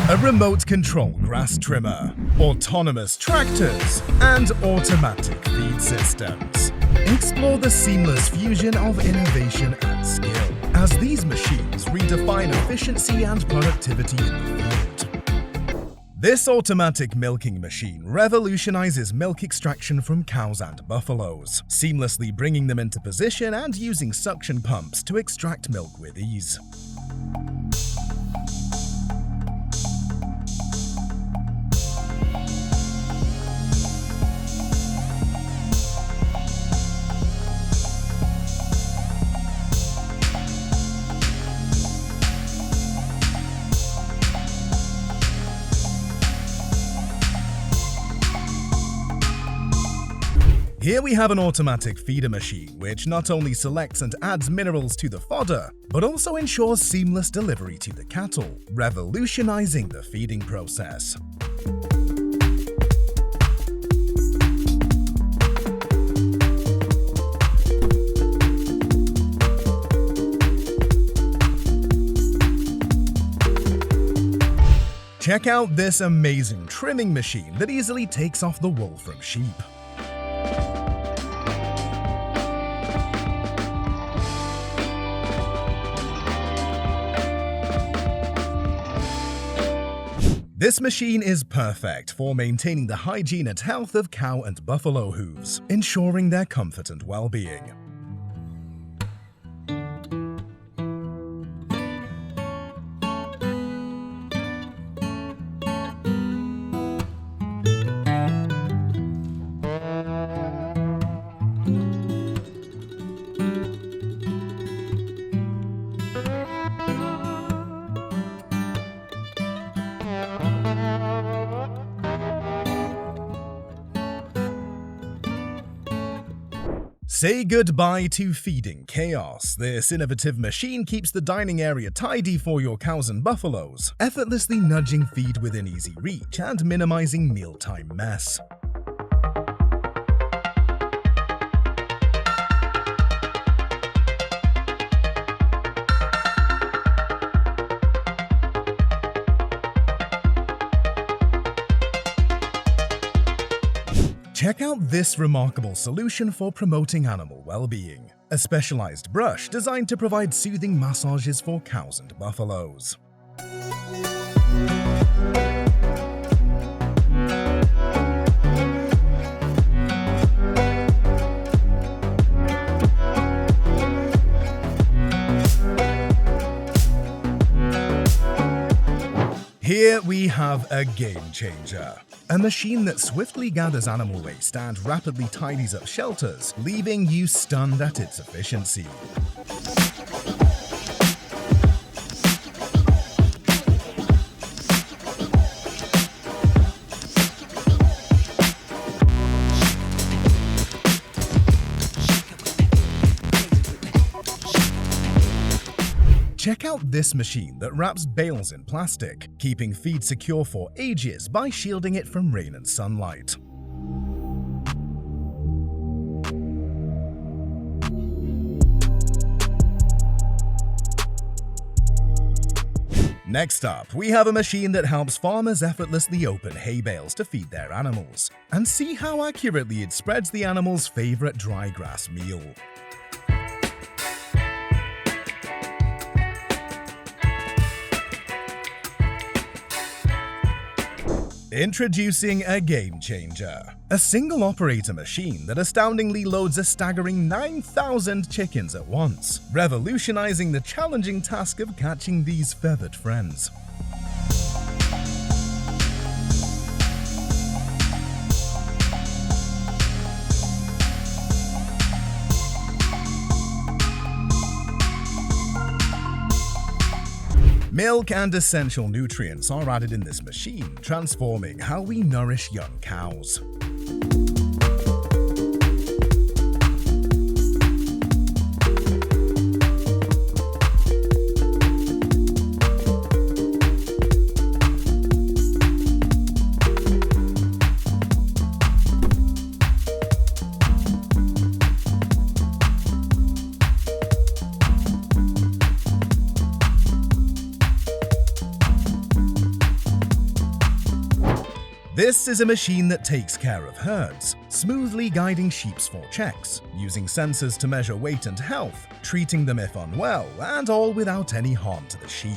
a remote control grass trimmer, autonomous tractors, and automatic feed systems. Explore the seamless fusion of innovation and skill as these machines redefine efficiency and productivity in the field. This automatic milking machine revolutionizes milk extraction from cows and buffaloes, seamlessly bringing them into position and using suction pumps to extract milk with ease. Here we have an automatic feeder machine which not only selects and adds minerals to the fodder, but also ensures seamless delivery to the cattle, revolutionizing the feeding process. Check out this amazing trimming machine that easily takes off the wool from sheep. This machine is perfect for maintaining the hygiene and health of cow and buffalo hooves, ensuring their comfort and well-being. Say goodbye to feeding chaos. This innovative machine keeps the dining area tidy for your cows and buffaloes, effortlessly nudging feed within easy reach and minimizing mealtime mess. Check out this remarkable solution for promoting animal well-being. A specialized brush designed to provide soothing massages for cows and buffaloes. Here we have a game changer. A machine that swiftly gathers animal waste and rapidly tidies up shelters, leaving you stunned at its efficiency. Check out this machine that wraps bales in plastic, keeping feed secure for ages by shielding it from rain and sunlight. Next up, we have a machine that helps farmers effortlessly open hay bales to feed their animals, and see how accurately it spreads the animal's favorite dry grass meal. Introducing a game changer. A single operator machine that astoundingly loads a staggering 9,000 chickens at once, revolutionizing the challenging task of catching these feathered friends. Milk and essential nutrients are added in this machine, transforming how we nourish young cows. This is a machine that takes care of herds, smoothly guiding sheep for checks, using sensors to measure weight and health, treating them if unwell, and all without any harm to the sheep.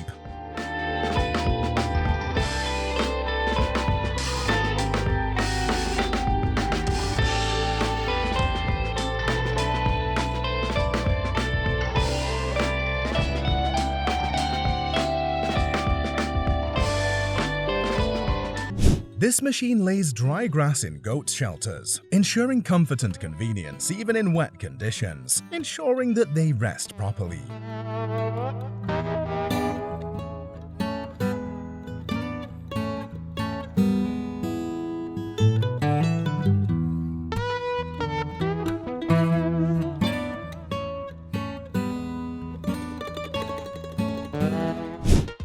This machine lays dry grass in goat shelters, ensuring comfort and convenience even in wet conditions, ensuring that they rest properly.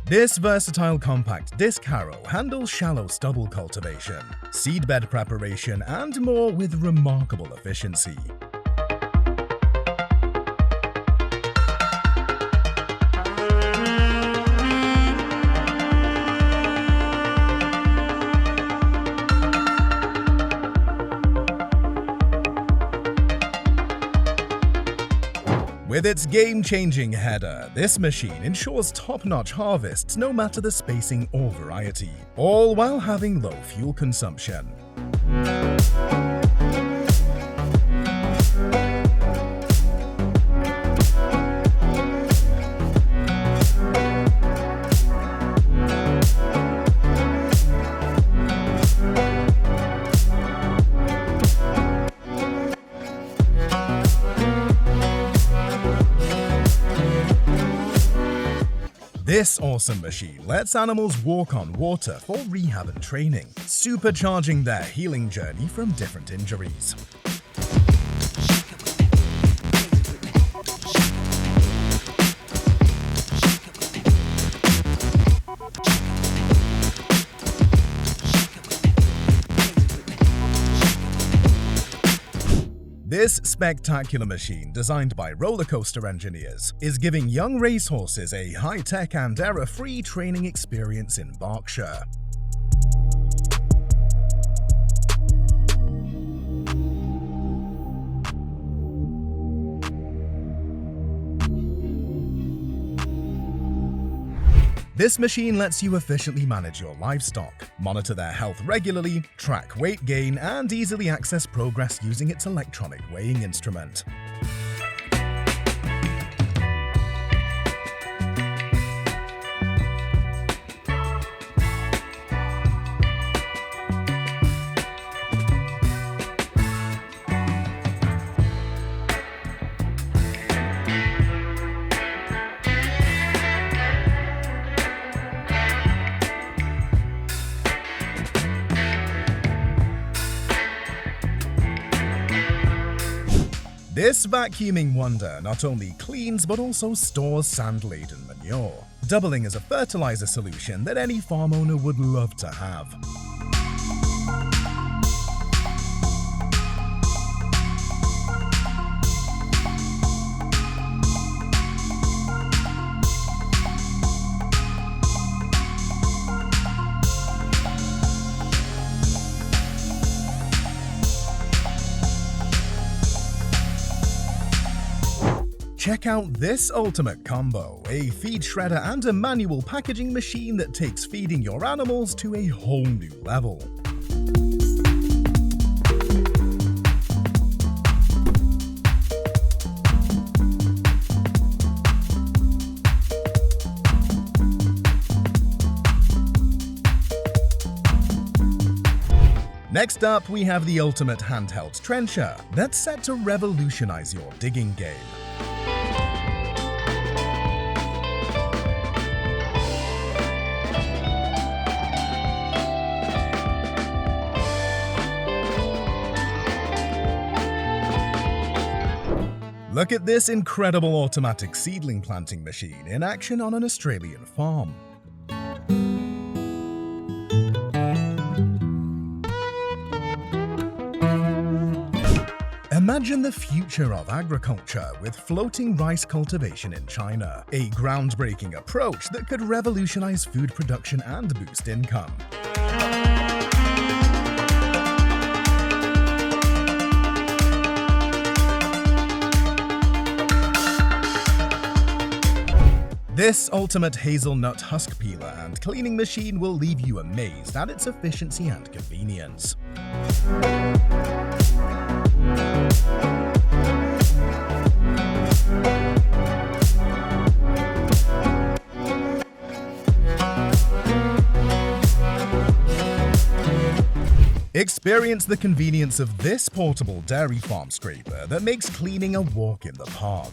This versatile compact disc harrow handles shallow stubble cultivation, seedbed preparation, and more with remarkable efficiency. With its game-changing header, this machine ensures top-notch harvests no matter the spacing or variety, all while having low fuel consumption. This awesome machine lets animals walk on water for rehab and training, supercharging their healing journey from different injuries. This spectacular machine, designed by roller coaster engineers, is giving young racehorses a high-tech and error-free training experience in Berkshire. This machine lets you efficiently manage your livestock, monitor their health regularly, track weight gain, and easily access progress using its electronic weighing instrument. This vacuuming wonder not only cleans but also stores sand-laden manure, doubling as a fertilizer solution that any farm owner would love to have. Check out this ultimate combo, a feed shredder and a manual packaging machine that takes feeding your animals to a whole new level. Next up, we have the ultimate handheld trencher that's set to revolutionize your digging game. Look at this incredible automatic seedling planting machine in action on an Australian farm. Imagine the future of agriculture with floating rice cultivation in China, a groundbreaking approach that could revolutionize food production and boost income. This ultimate hazelnut husk peeler and cleaning machine will leave you amazed at its efficiency and convenience. Experience the convenience of this portable dairy farm scraper that makes cleaning a walk in the park.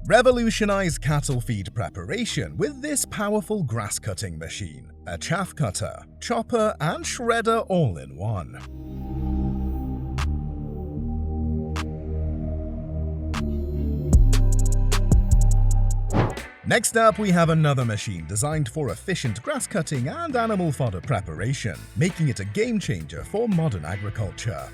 Revolutionize cattle feed preparation with this powerful grass cutting machine, a chaff cutter, chopper, and shredder all in one. Next up, we have another machine designed for efficient grass cutting and animal fodder preparation, making it a game changer for modern agriculture.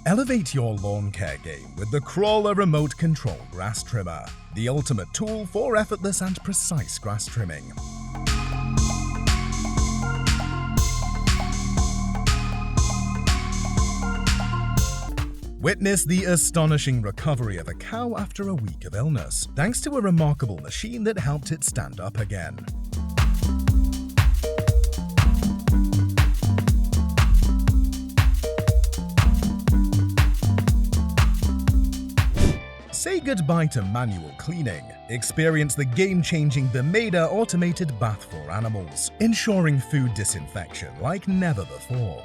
Elevate your lawn care game with the Crawler Remote Control Grass Trimmer, the ultimate tool for effortless and precise grass trimming. Witness the astonishing recovery of a cow after a week of illness, thanks to a remarkable machine that helped it stand up again. Say goodbye to manual cleaning. Experience the game-changing Bemeda automated bath for animals, ensuring food disinfection like never before.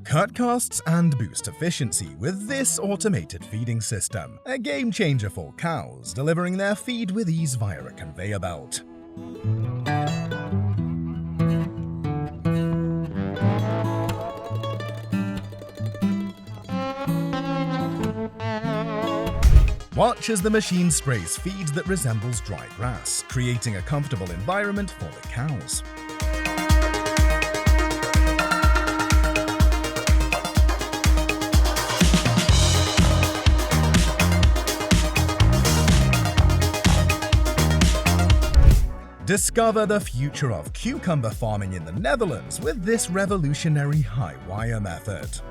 Cut costs and boost efficiency with this automated feeding system, a game changer for cows, delivering their feed with ease via a conveyor belt. Watch as the machine sprays feed that resembles dry grass, creating a comfortable environment for the cows. Discover the future of cucumber farming in the Netherlands with this revolutionary high wire method.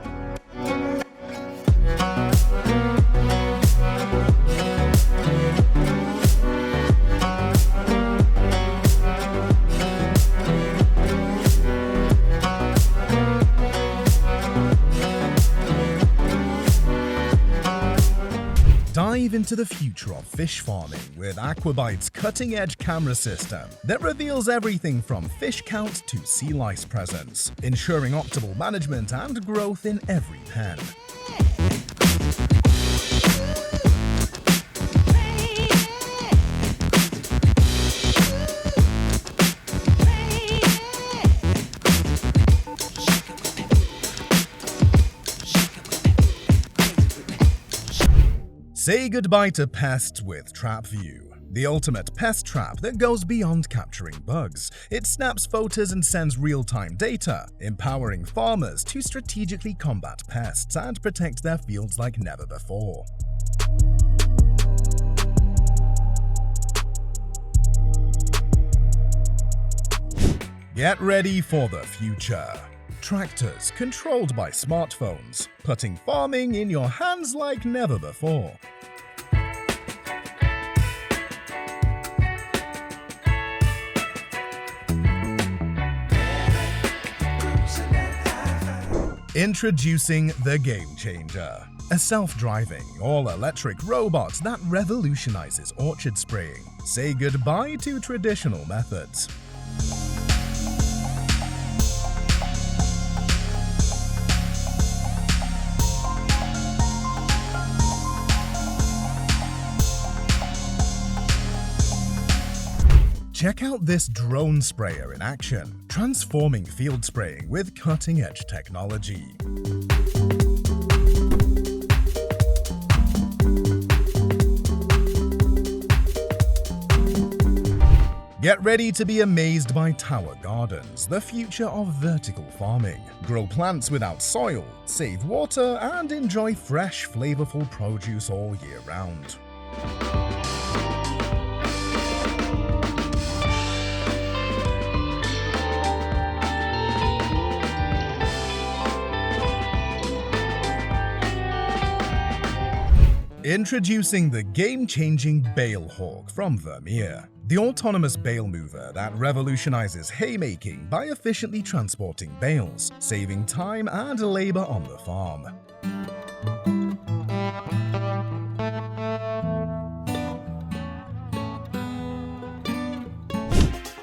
Dive into the future of fish farming with Aquabite's cutting-edge camera system that reveals everything from fish count to sea lice presence, ensuring optimal management and growth in every pen. Say goodbye to pests with TrapView, the ultimate pest trap that goes beyond capturing bugs. It snaps photos and sends real-time data, empowering farmers to strategically combat pests and protect their fields like never before. Get ready for the future. Tractors controlled by smartphones, putting farming in your hands like never before. Introducing the Game Changer, a self-driving, all-electric robot that revolutionizes orchard spraying. Say goodbye to traditional methods. Check out this drone sprayer in action, transforming field spraying with cutting-edge technology. Get ready to be amazed by tower gardens, the future of vertical farming. Grow plants without soil, save water, and enjoy fresh, flavorful produce all year round. Introducing the game-changing Bale Hawk from Vermeer, the autonomous bale mover that revolutionizes haymaking by efficiently transporting bales, saving time and labor on the farm.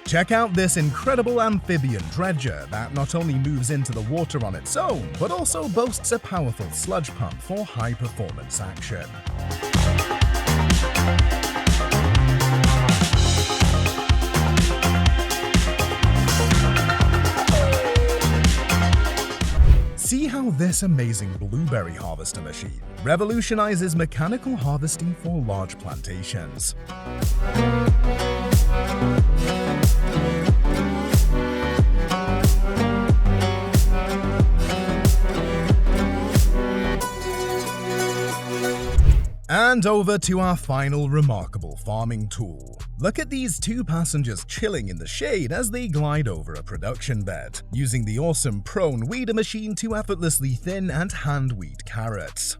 Check out this incredible amphibian dredger that not only moves into the water on its own, but also boasts a powerful sludge pump for high-performance action. See how this amazing blueberry harvester machine revolutionizes mechanical harvesting for large plantations. And over to our final remarkable farming tool. Look at these two passengers chilling in the shade as they glide over a production bed, using the awesome prone weeder machine to effortlessly thin and hand weed carrots.